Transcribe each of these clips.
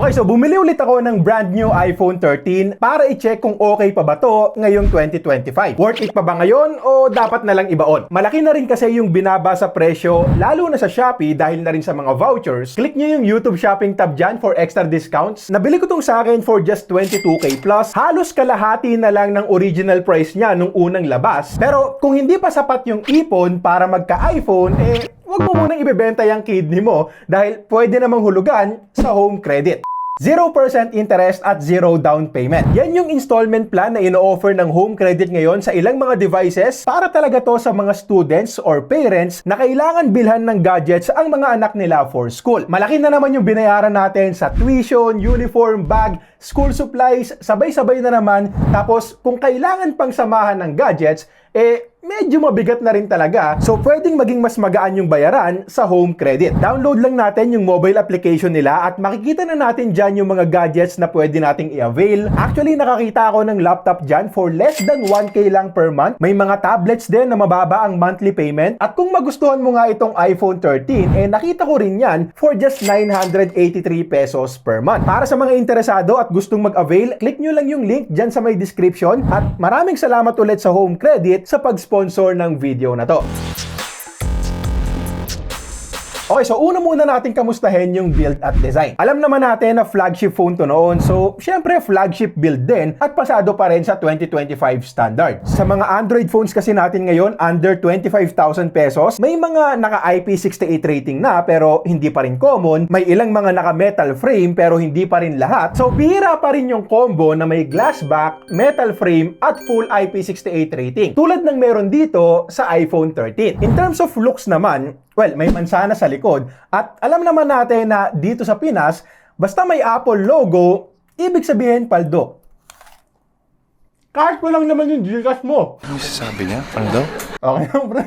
Okay, so bumili ulit ako ng brand new iPhone 13 para i-check kung okay pa ba to ngayong 2025. Worth it pa ba ngayon o dapat na lang ibaon? Malaki na rin kasi yung binaba sa presyo, lalo na sa Shopee dahil na rin sa mga vouchers. Click nyo yung YouTube Shopping tab dyan for extra discounts. Nabili ko tong sa akin for just 22k plus. Halos kalahati na lang ng original price niya nung unang labas. Pero kung hindi pa sapat yung ipon para magka-iPhone, huwag mo munang ibebenta yung kidney mo dahil pwede namang hulugan sa home credit. 0% interest at 0 down payment. Yan yung installment plan na ino-offer ng home credit ngayon sa ilang mga devices para talaga to sa mga students or parents na kailangan bilhan ng gadgets ang mga anak nila for school. Malaki na naman yung binayaran natin sa tuition, uniform, bag, school supplies, sabay-sabay na naman. Tapos kung kailangan pang samahan ng gadgets, medyo mabigat na rin talaga. So, pwedeng maging mas magaan yung bayaran sa home credit. Download lang natin yung mobile application nila at makikita na natin dyan yung mga gadgets na pwede nating i-avail. Actually, nakakita ako ng laptop dyan for less than 1k lang per month. May mga tablets din na mababa ang monthly payment. At kung magustuhan mo nga itong iPhone 13, nakita ko rin yan for just 983 pesos per month. Para sa mga interesado at gustong mag-avail, click nyo lang yung link dyan sa may description. At maraming salamat ulit sa home credit sa pag-sponsor ng video na to. Okay, so una muna natin kamustahin yung build at design. Alam naman natin na flagship phone to noon, so syempre flagship build din at pasado pa rin sa 2025 standard. Sa mga Android phones kasi natin ngayon, under 25,000 pesos, may mga naka IP68 rating na pero hindi pa rin common, may ilang mga naka metal frame pero hindi pa rin lahat. So bihira pa rin yung combo na may glass back, metal frame at full IP68 rating. Tulad ng meron dito sa iPhone 13. In terms of looks naman, well, may mansana sa likod at alam naman natin na dito sa Pinas, basta may Apple logo, ibig sabihin paldo. Kahit ko lang naman yung Gcash mo. Ano sabi niya? Ano daw? Okay lang, bro.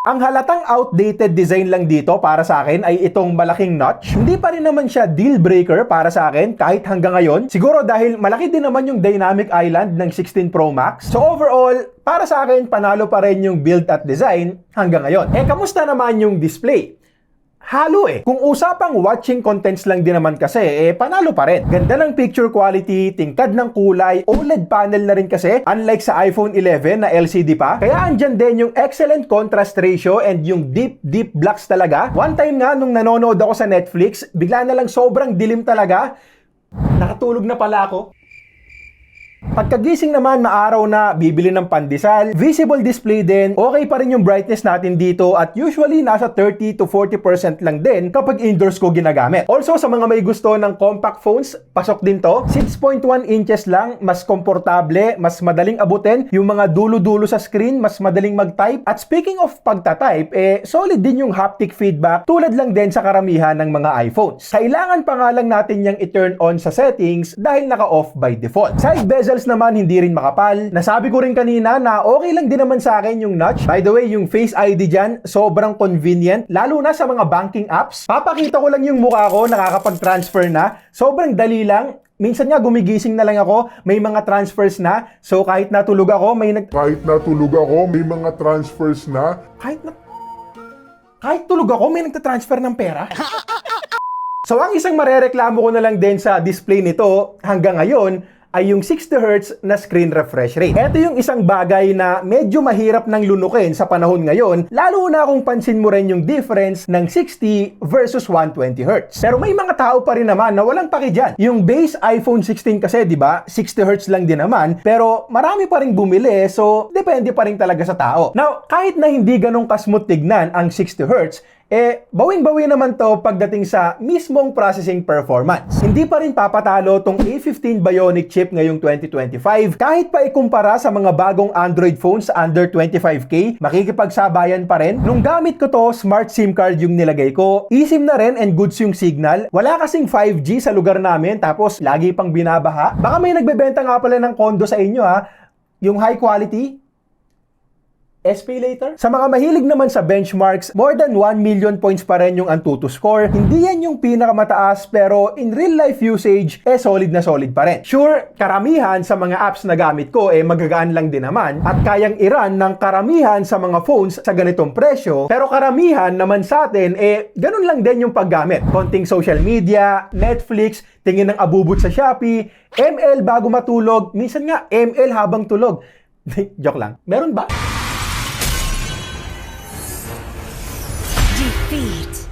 Ang halatang outdated design lang dito para sa akin ay itong malaking notch. Hindi pa rin naman siya deal breaker para sa akin kahit hanggang ngayon. Siguro dahil malaki din naman yung dynamic island ng 16 Pro Max. So overall, para sa akin, panalo pa rin yung build at design hanggang ngayon. Kamusta naman yung display? Halo Kung usapang watching contents lang din naman kasi, panalo pa rin. Ganda ng picture quality, tingkad ng kulay, OLED panel na rin kasi, unlike sa iPhone 11 na LCD pa. Kaya andyan din yung excellent contrast ratio and yung deep blacks talaga. One time nga nung nanonood ako sa Netflix, bigla na lang sobrang dilim talaga. Nakatulog na pala ako. Pagkagising naman, maaraw na, bibili ng pandesal, visible display din, okay pa rin yung brightness natin dito at usually nasa 30 to 40% lang din kapag indoors ko ginagamit. Also, sa mga may gusto ng compact phones, pasok din to. 6.1 inches lang, mas komportable, mas madaling abutin, yung mga dulo-dulo sa screen, mas madaling mag-type. At speaking of pagta-type, solid din yung haptic feedback tulad lang din sa karamihan ng mga iPhones. Kailangan pa nga lang natin yung i-turn on sa settings dahil naka-off by default. Side bezels naman hindi rin makapal. Nasabi ko rin kanina na okay lang din naman sa akin yung notch. By the way, yung Face ID dyan, sobrang convenient, lalo na sa mga banking apps. Papakita ko lang yung mukha ko, nakakapag-transfer na. Sobrang dali lang. Minsan nga gumigising na lang ako, may mga transfers na. So kahit natulog ako, may mga transfers na. Kahit tulog ako, may nagtatransfer ng pera. So ang isang marereklamo ko na lang din sa display nito hanggang ngayon ay yung 60Hz na screen refresh rate. Ito yung isang bagay na medyo mahirap nang lunukin sa panahon ngayon, lalo na kung pansin mo rin yung difference ng 60 versus 120Hz. Pero may mga tao pa rin naman na walang paki dyan. Yung base iPhone 16 kasi, di ba, 60Hz lang din naman, pero marami pa rin bumili, so depende pa rin talaga sa tao. Now, kahit na hindi ganong kasmooth tignan ang 60Hz, bawing-bawi naman to pagdating sa mismong processing performance. Hindi pa rin papatalo tong A15 Bionic chip ngayong 2025. Kahit pa ikumpara sa mga bagong Android phones under 25k, makikipagsabayan pa rin. Nung gamit ko to, smart SIM card yung nilagay ko. eSIM na rin and goods yung signal. Wala kasing 5G sa lugar namin, tapos lagi pang binabaha. Baka may nagbebenta nga pala ng kondo sa inyo ha. Yung high quality, SPay later? Sa mga mahilig naman sa benchmarks, more than 1 million points pa rin yung Antutu score. Hindi yan yung pinakamataas pero in real life usage, solid na solid pa rin. Sure, karamihan sa mga apps na gamit ko magagaan lang din naman at kayang i-run ng karamihan sa mga phones sa ganitong presyo, pero karamihan naman sa atin ganun lang din yung paggamit. Konting social media, Netflix, tingin ng abubot sa Shopee, ML bago matulog, minsan nga ML habang tulog. Joke lang. Meron ba? Defeat.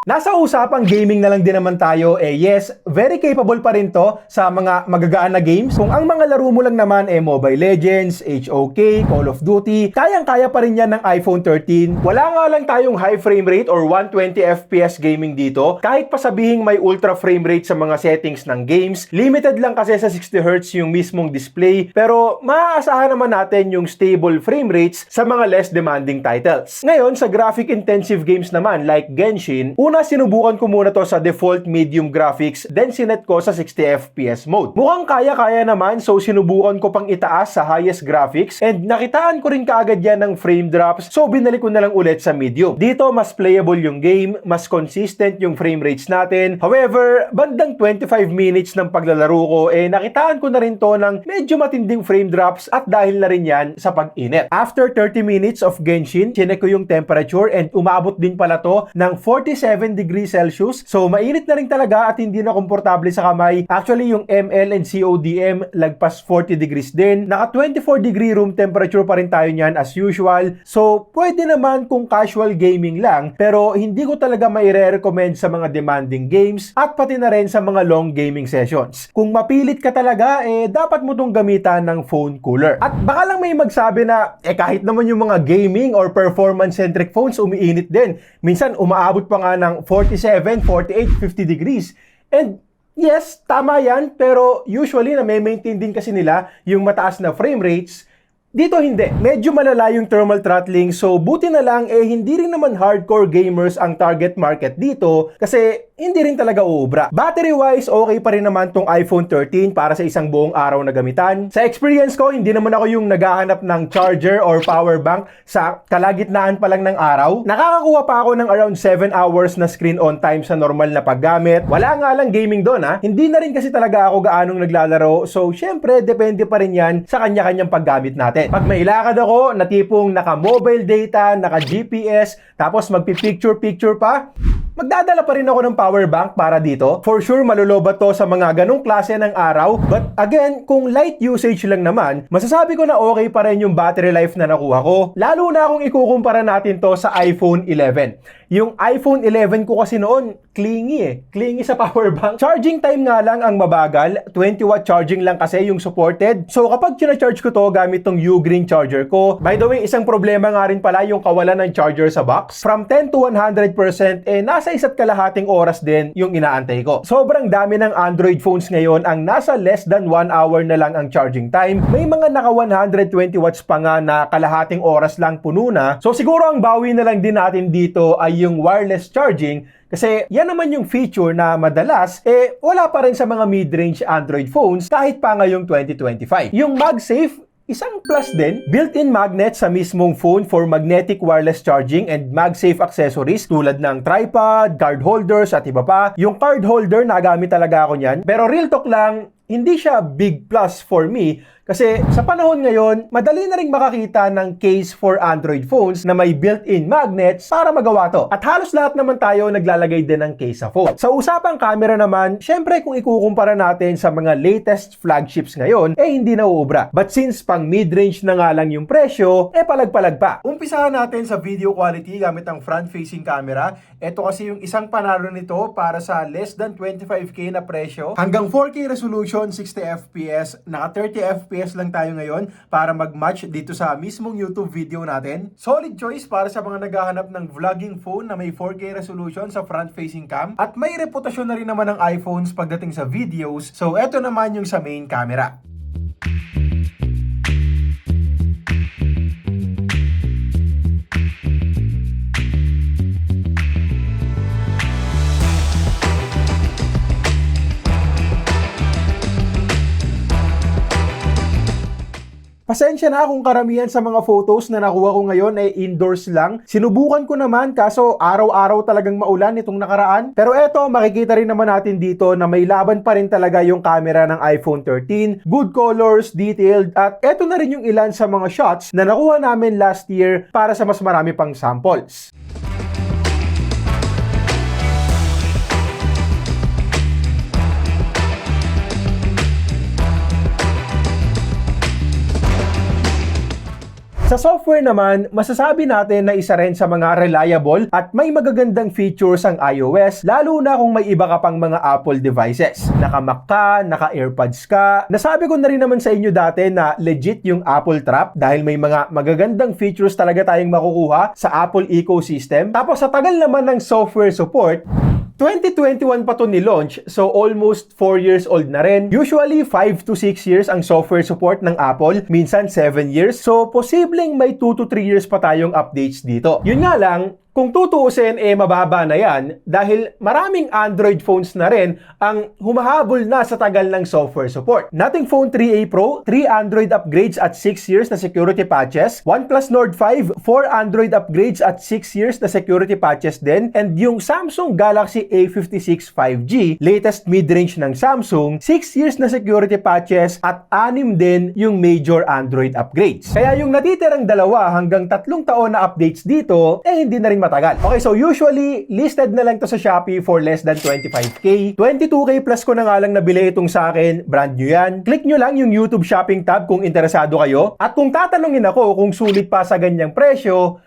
Nasa usapang gaming na lang din naman tayo, yes, very capable pa rin to sa mga magagaan na games. Kung ang mga laro mo lang naman Mobile Legends, HOK, Call of Duty, kayang-kaya pa rin yan ng iPhone 13. Wala nga lang tayong high frame rate or 120 FPS gaming dito. Kahit pa sabihing may ultra frame rate sa mga settings ng games, limited lang kasi sa 60Hz yung mismong display. Pero maaasahan naman natin yung stable frame rates sa mga less demanding titles. Ngayon, sa graphic-intensive games naman like Genshin, sinubukan ko muna to sa default medium graphics, then sinet ko sa 60 FPS mode. Mukhang kaya-kaya naman, so sinubukan ko pang itaas sa highest graphics and nakitaan ko rin kaagad yan ng frame drops, so binalik ko na lang ulit sa medium. Dito, mas playable yung game, mas consistent yung frame rates natin. However, bandang 25 minutes ng paglalaro ko, nakitaan ko na rin to ng medyo matinding frame drops at dahil na rin yan sa pag-init. After 30 minutes of Genshin, chinek ko yung temperature and umabot din pala to ng 47 degrees Celsius. So, mainit na rin talaga at hindi na komportable sa kamay. Actually, yung ML and CODM lagpas 40 degrees din. Naka 24 degree room temperature pa rin tayo niyan as usual. So, pwede naman kung casual gaming lang, pero hindi ko talaga maire-recommend sa mga demanding games at pati na rin sa mga long gaming sessions. Kung mapilit ka talaga, dapat mo tong gamitan ng phone cooler. At baka lang may magsabi na, kahit naman yung mga gaming or performance-centric phones umiinit din. Minsan, umaabot pa nga ng 47, 48, 50 degrees. And yes, tama yan, pero usually na-maintain din kasi nila yung mataas na frame rates. Dito hindi. Medyo malala yung thermal throttling, so buti na lang hindi rin naman hardcore gamers ang target market dito kasi hindi rin talaga uubra. Battery-wise, okay pa rin naman tong iPhone 13 para sa isang buong araw na gamitan. Sa experience ko, hindi naman ako yung naghahanap ng charger or power bank sa kalagitnaan pa lang ng araw. Nakakakuha pa ako ng around 7 hours na screen on time sa normal na paggamit. Wala nga lang gaming doon Hindi na rin kasi talaga ako gaanong naglalaro, so syempre depende pa rin yan sa kanya-kanyang paggamit natin. Pag may lakad ako na tipong naka-mobile data, naka-GPS, tapos magpi-picture-picture pa, magdadala pa rin ako ng power bank para dito. For sure, malulobat to sa mga ganong klase ng araw. But again, kung light usage lang naman, masasabi ko na okay pa rin yung battery life na nakuha ko. Lalo na kung ikukumpara natin to sa iPhone 11. Yung iPhone 11 ko kasi noon, clingy Clingy sa power bank. Charging time nga lang ang mabagal. 20 watt charging lang kasi yung supported. So kapag charge ko to gamit tong Ugreen charger ko, by the way, isang problema nga rin pala yung kawalan ng charger sa box. From 10 to 100%, nasa 1.5 oras din yung inaantay ko. Sobrang dami ng Android phones ngayon ang nasa less than 1 hour na lang ang charging time. May mga naka 120 watts pa nga na kalahating oras lang puno na. So siguro ang bawi na lang din natin dito ay yung wireless charging. Kasi yan naman yung feature na madalas, wala pa rin sa mga mid-range Android phones kahit pa ngayong 2025. Yung MagSafe, isang plus din, built-in magnet sa mismong phone for magnetic wireless charging and MagSafe accessories tulad ng tripod, card holders at iba pa. Yung card holder, nagamit talaga ako niyan. Pero real talk lang, hindi siya big plus for me kasi sa panahon ngayon, madali na rin makakita ng case for Android phones na may built-in magnets para magawa to. At halos lahat naman tayo naglalagay din ng case sa phone. Sa usapang camera naman, syempre kung ikukumpara natin sa mga latest flagships ngayon, hindi na uubra. But since pang mid-range na nga lang yung presyo, palag-palag pa. Umpisahan natin sa video quality gamit ang front-facing camera. Ito kasi yung isang panalo nito para sa less than 25k na presyo. Hanggang 4K resolution, 60fps, naka 30fps lang tayo ngayon para mag-match dito sa mismong YouTube video natin. Solid choice para sa mga naghahanap ng vlogging phone na may 4K resolution sa front-facing cam. At may reputasyon na rin naman ng iPhones pagdating sa videos. So, eto naman yung sa main camera. Pasensya na kung karamihan sa mga photos na nakuha ko ngayon ay indoors lang. Sinubukan ko naman kaso araw-araw talagang maulan itong nakaraan. Pero eto, makikita rin naman natin dito na may laban pa rin talaga yung camera ng iPhone 13. Good colors, detailed, at eto na rin yung ilan sa mga shots na nakuha namin last year para sa mas marami pang samples. Sa software naman, masasabi natin na isa rin sa mga reliable at may magagandang features ang iOS, lalo na kung may iba ka pang mga Apple devices. Naka-Mac ka, naka-AirPods ka. Nasabi ko na rin naman sa inyo dati na legit yung Apple Trap dahil may mga magagandang features talaga tayong makukuha sa Apple ecosystem. Tapos sa tagal naman ng software support, 2021 pa to ni-launch, so almost 4 years old na rin. Usually, 5 to 6 years ang software support ng Apple, minsan 7 years. So, posibleng may 2 to 3 years pa tayong updates dito. Yun nga lang, kung tutuusin, mababa na yan dahil maraming Android phones na rin ang humahabol na sa tagal ng software support. Nating Phone 3a Pro, 3 Android upgrades at 6 years na security patches. OnePlus Nord 5, 4 Android upgrades at 6 years na security patches din. And yung Samsung Galaxy A56 5G, latest mid-range ng Samsung, 6 years na security patches at 6 din yung major Android upgrades. Kaya yung natitirang 2 hanggang 3 taon na updates dito, hindi na rin matagal. Okay, so usually, listed na lang to sa Shopee for less than 25k. 22k plus ko na nga lang nabili itong sa akin. Brand new yan. Click nyo lang yung YouTube Shopping tab kung interesado kayo. At kung tatanungin ako kung sulit pa sa ganyang presyo,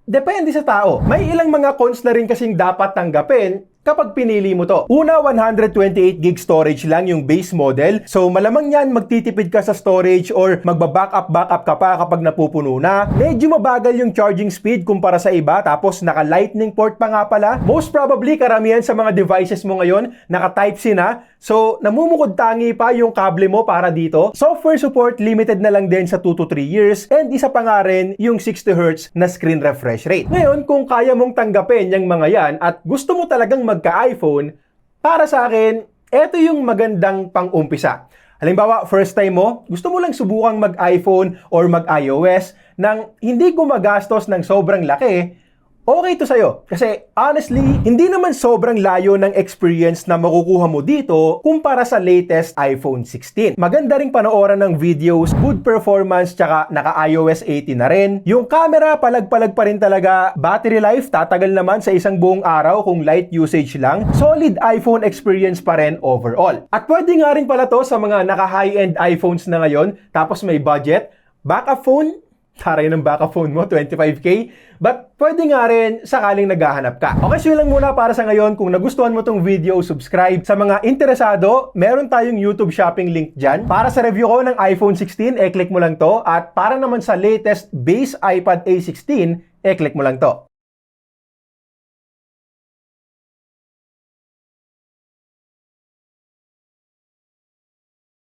depende sa tao. May ilang mga cons na rin kasing dapat tanggapin kapag pinili mo to. Una, 128 gig storage lang yung base model. So, malamang yan magtitipid ka sa storage or magba-backup ka pa kapag napupuno na. Medyo mabagal yung charging speed kumpara sa iba. Tapos, naka-lightning port pa nga pala. Most probably, karamihan sa mga devices mo ngayon, naka-Type-C na. So, namumukod tangi pa yung kable mo para dito. Software support, limited na lang din sa 2 to 3 years. And isa pa nga rin, yung 60Hz na screen refresh rate. Ngayon, kung kaya mong tanggapin yung mga yan at gusto mo talagang magka-iPhone, para sa akin, eto yung magandang pang-umpisa. Halimbawa, first time mo, gusto mo lang subukang mag-iPhone or mag-iOS nang hindi gumagastos ng sobrang laki, okay to sa'yo. Kasi honestly, hindi naman sobrang layo ng experience na makukuha mo dito kumpara sa latest iPhone 16. Maganda ring panoorin ng videos, good performance, tsaka naka-iOS 18 na rin. Yung camera, palag-palag pa rin talaga. Battery life, tatagal naman sa isang buong araw kung light usage lang. Solid iPhone experience pa rin overall. At pwede nga rin pala to sa mga naka-high-end iPhones na ngayon, tapos may budget. Backup phone, taray ng backup phone mo, 25k. But pwede nga rin sakaling naghahanap ka. Okay, so yun lang muna para sa ngayon. Kung nagustuhan mo tong video, subscribe. Sa mga interesado, meron tayong YouTube shopping link dyan. Para sa review ko ng iPhone 16, click mo lang to. At para naman sa latest base iPad A16, click mo lang to.